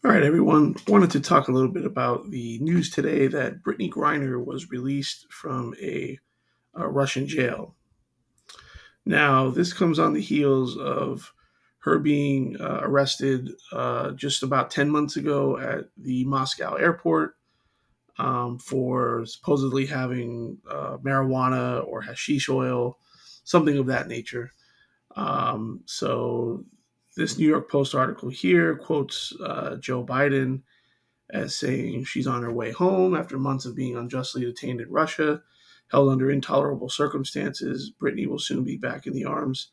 All right, everyone. Wanted to talk a little bit about the news today that Brittney Griner was released from a Russian jail. Now, this comes on the heels of her being arrested just about 10 months ago at the Moscow airport for supposedly having marijuana or hashish oil, something of that nature. So, this New York Post article here quotes Joe Biden as saying she's on her way home after months of being unjustly detained in Russia, held under intolerable circumstances. Brittney will soon be back in the arms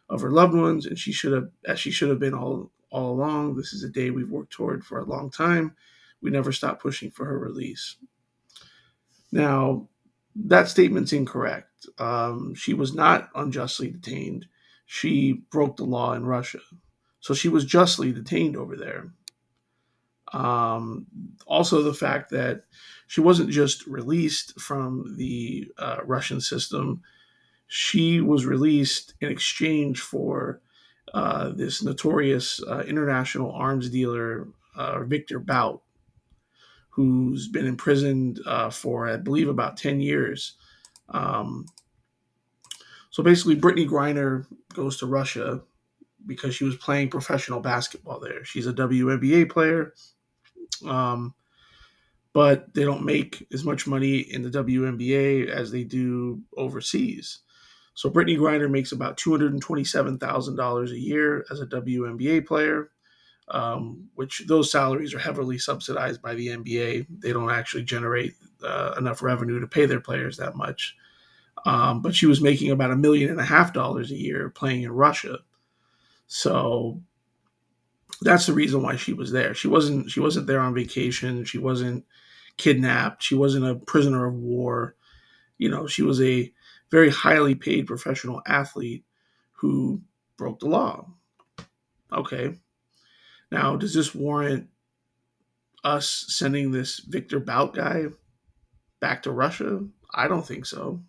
of her loved ones, and she should have been all along. This is a day we've worked toward for a long time. We never stopped pushing for her release. Now, that statement's incorrect. She was not unjustly detained. She broke the law in Russia. So she was justly detained over there. Um, Also, the fact that she wasn't just released from the Russian system, she was released in exchange for this notorious international arms dealer, Viktor Bout, who's been imprisoned for, I believe, about 10 years. Um, so basically, Brittney Griner goes to Russia because she was playing professional basketball there. She's a WNBA player. Um, but they don't make as much money in the WNBA as they do overseas. So Brittney Griner makes about $227,000 a year as a WNBA player, which those salaries are heavily subsidized by the NBA. They don't actually generate enough revenue to pay their players that much. But she was making about $1.5 million a year playing in Russia. So that's the reason why she was there. She wasn't there on vacation. She wasn't kidnapped. She wasn't a prisoner of war. She was a very highly paid professional athlete who broke the law. Okay. Now, does this warrant us sending this Viktor Bout guy back to Russia? I don't think so.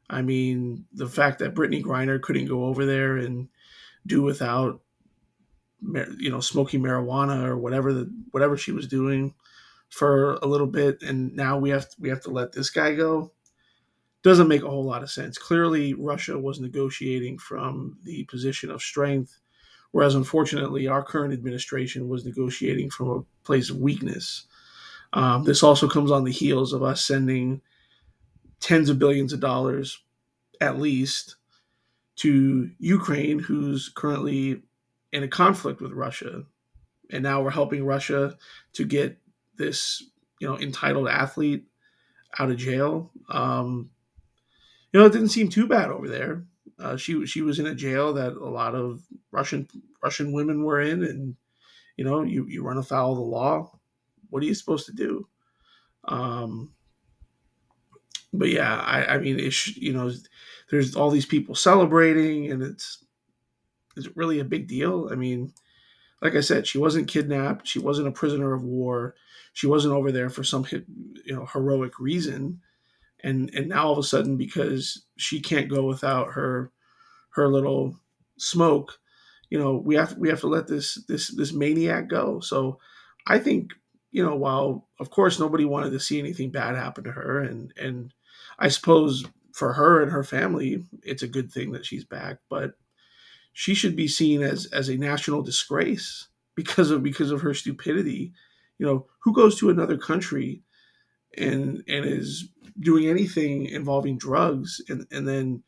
I mean, the fact that Brittney Griner couldn't go over there and do without, smoking marijuana or whatever she was doing for a little bit, and now we have to let this guy go, doesn't make a whole lot of sense. Clearly, Russia was negotiating from the position of strength, whereas unfortunately, our current administration was negotiating from a place of weakness. This also comes on the heels of us sending tens of billions of dollars, at least, to Ukraine, who's currently in a conflict with Russia, and now we're helping Russia to get this entitled athlete out of jail. It didn't seem too bad over there. She was in a jail that a lot of Russian women were in, and you run afoul of the law. What are you supposed to do? Um, but yeah, I mean, there's all these people celebrating, and is it really a big deal? I mean, like I said, she wasn't kidnapped. She wasn't a prisoner of war. She wasn't over there for some heroic reason. And now all of a sudden, because she can't go without her little smoke, we have to let this maniac go. So I think, while of course nobody wanted to see anything bad happen to her, and I suppose for her and her family it's a good thing that she's back, but she should be seen as a national disgrace because of her stupidity. Who goes to another country and is doing anything involving drugs, and then,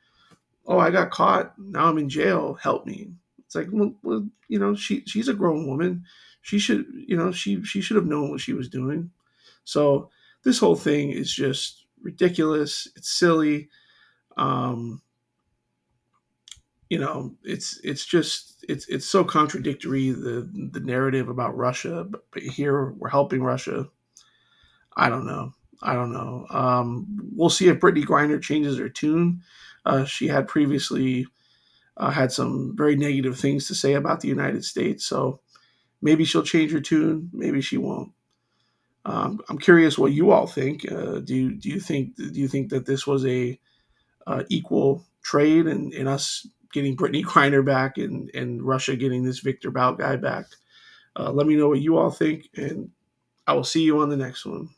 oh, I got caught, now I'm in jail, help me. It's like, well, she's a grown woman. She should, she should have known what she was doing. So this whole thing is just ridiculous. It's silly. um it's so contradictory, the narrative about Russia, but here we're helping Russia. I don't know. I don't know. We'll see if Brittney Griner changes her tune. She had previously had some very negative things to say about the United States, so maybe she'll change her tune. Maybe she won't. I'm curious what you all think. Do you think that this was a equal trade, in us getting Brittney Griner back, and Russia getting this Viktor Bout guy back? Let me know what you all think, and I will see you on the next one.